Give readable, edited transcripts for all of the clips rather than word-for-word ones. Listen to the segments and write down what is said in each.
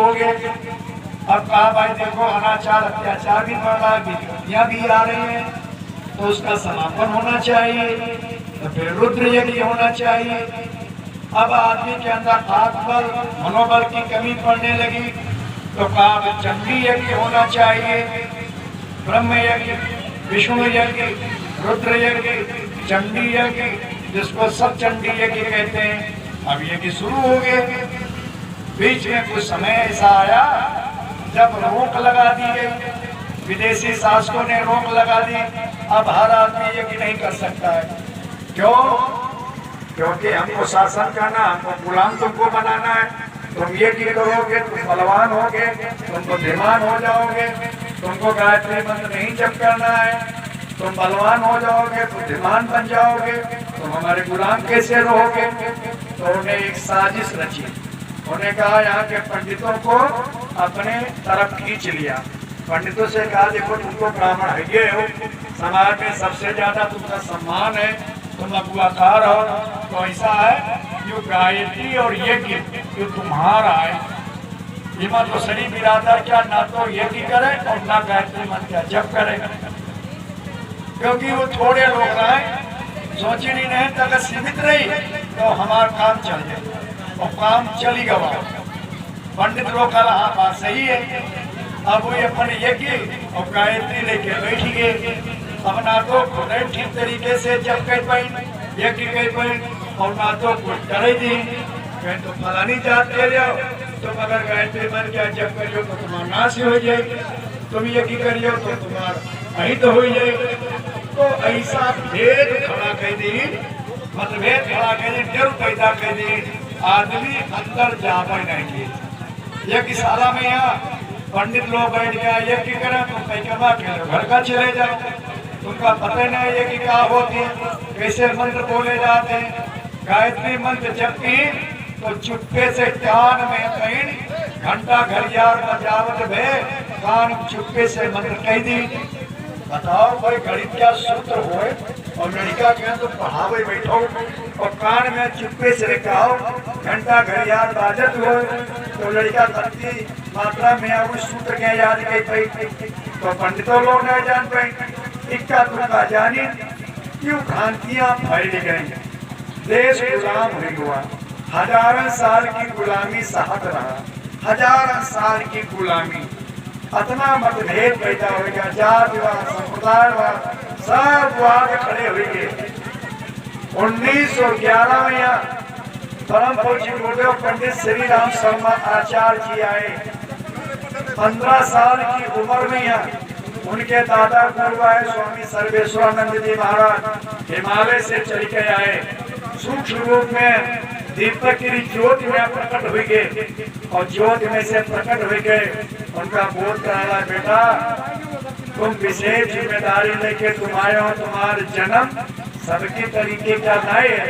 हो गए। अब कहा भाई देखो अनाचार अत्याचार भी बढ़ रहा है, विकृतियां भी आ रही हैं, तो उसका समापन होना चाहिए, तो फिर रुद्र यज्ञ होना चाहिए। अब आदमी के अंदर आत्मबल मनोबल की कमी पड़ने लगी, तो कहा चंडी यज्ञ होना चाहिए, ब्रह्म यज्ञ, विष्णु यज्ञ, रुद्र यज्ञ, चंडी यज्ञ, जिसको सब चंडी यज्ञ कहते हैं। अब यज्ञ शुरू हो गए। बीच में कुछ समय ऐसा आया जब रोक लगा दी गई, विदेशी शासकों ने रोक लगा दी। अब हर आदमी यज्ञ नहीं कर सकता है। क्यों? क्योंकि हमको शासन करना, हमको गुलाम तुमको बनाना है। तुम यज्ञ करोगे तुम बलवान होगे, तुम बुद्धिमान हो जाओगे, तुमको गायत्री मंत्र नहीं जप करना है, तुम बलवान हो जाओगे, बुद्धिमान बन जाओगे, तुम हमारे गुलाम कैसे रहोगे। तो उन्हें एक साजिश रची। उन्हें कहा यहाँ के पंडितों को अपने तरफ खींच लिया। पंडितों से कहा देखो तुम तो ब्राह्मण है हो, समाज में सबसे ज्यादा तुमका सम्मान है, तुम अगुआकार हो, तो ऐसा है जो गायत्री और यज्ञ जो तुम्हारा है, इमा तो सही बिरादर क्या ना तो यज्ञ करे और ना गायत्री मंत्र क्या जप करे, क्योंकि वो थोड़े लोग रहे, सोची नहीं तो अगर सीमित रही तो हमारा काम चल जाए, और काम चली गवा। पंडित लोग कहा हाँ बात सही है। अब वो अपने यज्ञ और गायत्री लेके बैठ गए। अब ना तो खुद ठीक तरीके से जब कह पाई यज्ञ कह पाई, और ना तो कुछ डरे दी कहीं तो फलानी जात ले जाओ, तुम अगर गायत्री मंत्र क्या जब करियो तो तुम्हारा नाश हो जाए, तुम यज्ञ करियो तो तुम्हारा अहित हो जाए। तो ऐसा भेद खड़ा कर दी, मतभेद खड़ा कर दी, डर पैदा कर दी, आदमी अंदर जावे नहीं। यज्ञशाला में यहाँ पंडित लोग बैठ गया यज्ञ करें, तुम कहीं कमा के घर का चले जाओ, तुमका पता नहीं यज्ञ क्या होती है, कैसे मंत्र बोले जाते हैं। गायत्री मंत्र जबकि तो चुप्पे से कान में कहीं घंटा घड़ियाल बजावत भे, कान चुप्पे से मंत्र कह दी। बताओ कोई गणित क्या सूत्र होए और लड़का के तो पढ़ावे बैठो और कान में चुप्पे से कहो, घंटा घड़ियाल बाजत हो, तो लड़का कितनी मात्रा में उस सूत्र के याद कर पाई, तो पंडितों लोग नहीं जान पाए। इक्का तुक्का जानी क्यों भ्रांतियां फैल गई। देश गुलाम हुआ, हजारों साल की गुलामी सहत रहा, हजारों साल की गुलामी, इतना मतभेद पैदा हो गया, जातिवाद संप्रदायवाद सब वाद खड़े हुए। 1911 में परम पूज्य गुरुदेव पंडित श्री राम शर्मा आचार्य जी आए। 15 साल की उम्र में यहाँ उनके दादा गुरु आए स्वामी सर्वेश्वरानंद जी महाराज हिमालय से चल के आए। सूक्ष्म रूप में दीपक की ज्योति में प्रकट हुई गए, और ज्योति में से प्रकट हुई गए। उनका बोध कराया बेटा तुम विशेष जिम्मेदारी लेके तुम आए हो, तुम्हारा जन्म सबके तरीके का नहीं है,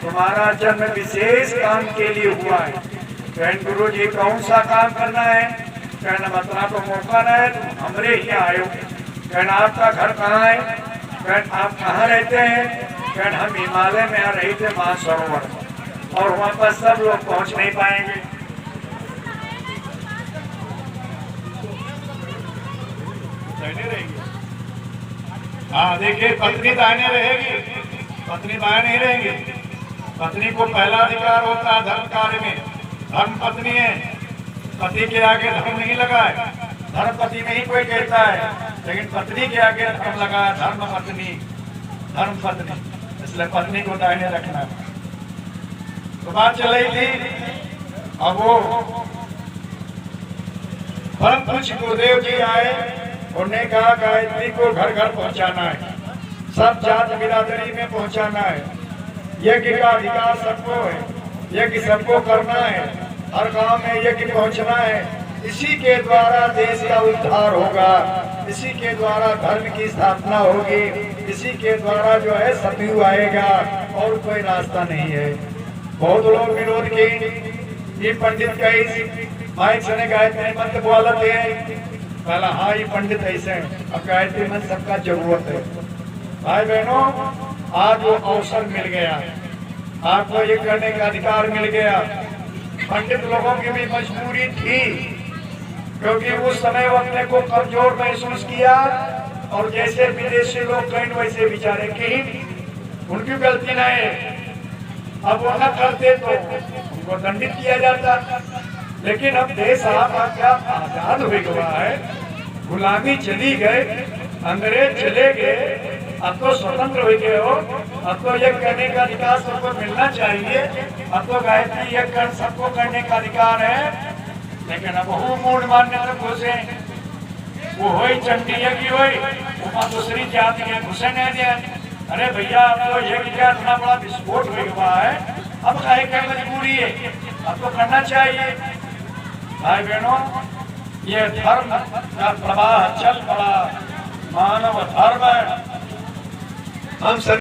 तुम्हारा जन्म विशेष काम के लिए हुआ है। कहन गुरु जी कौन सा काम करना है? कहना मतलब तो मौका नहीं है, तुम हमरे ही आए हो। कहना आपका घर कहाँ है? कहन आप कहाँ रहते हैं? कहन हम हिमालय में आ रहे थे मानसरोवर, और वहाँ पर सब लोग पहुँच नहीं पाएंगे। हाँ देखिए पत्नी दाहिने रहेगी, पत्नी बाएं नहीं रहेगी। पत्नी को पहला अधिकार होता है धर्म कार्य में, धर्म पत्नी है, पति के आगे धर्म नहीं लगा है। धर्म पति नहीं कोई कहता है, लेकिन पत्नी के आगे धर्म लगा है, धर्म पत्नी, धर्म पत्नी, इसलिए पत्नी को दाहिने रखना। तो बात चल रही थी, अब वो परम पूज्य गुरुदेव जी आए, उन्होंने कहा गायत्री को घर घर पहुंचाना है, सब जात बिरादरी में पहुंचाना है, यज्ञ का अधिकार सबको है, यज्ञ सबको करना है, हर गांव में यज्ञ पहुंचना है। इसी के द्वारा देश का उद्धार होगा, इसी के द्वारा धर्म की स्थापना होगी, इसी के द्वारा जो है सतयुग आएगा, और कोई रास्ता नहीं है। बहुत लोग विरोध किए, ये पंडित कई माइक से गायत्री मंत्र बोलते हैं, कहला हाँ ये पंडित ऐसे हैं, अब गायत्री मंत्र सबका जरूरत है। भाई बहनों आज वो अवसर मिल गया, आपको ये करने का अधिकार मिल गया। पंडित लोगों की भी मजबूरी थी, क्योंकि उस समय वो अपने को कमजोर महसूस किया और जैसे विदेशी लोग कहीं वैसे बेचारे की उनकी गलती नहीं, अब वो न करते तो उनको दंडित किया जाता। लेकिन अब देश आपका क्या आजाद हो गया है, गुलामी चली गए, अंग्रेज चले गए, अब तो स्वतंत्र हो गए हो, अब तो ये करने का अधिकार सबको मिलना चाहिए, अब तो गायत्री यज्ञ कर सबको करने का अधिकार है। लेकिन अब वो मूड मानने तक घुसे, वो हो चंडी यज्ञ हो वहाँ दूसरी जाति के घुसे नहीं दिया। अरे भैया अब तो यज्ञ का इतना बड़ा विस्फोट हो गया है, अब काहे क्या मजबूरी है, अब तो करना चाहिए। भाई बहनों, ये धर्म का प्रवाह चल पड़ा, मानव धर्म हम सभी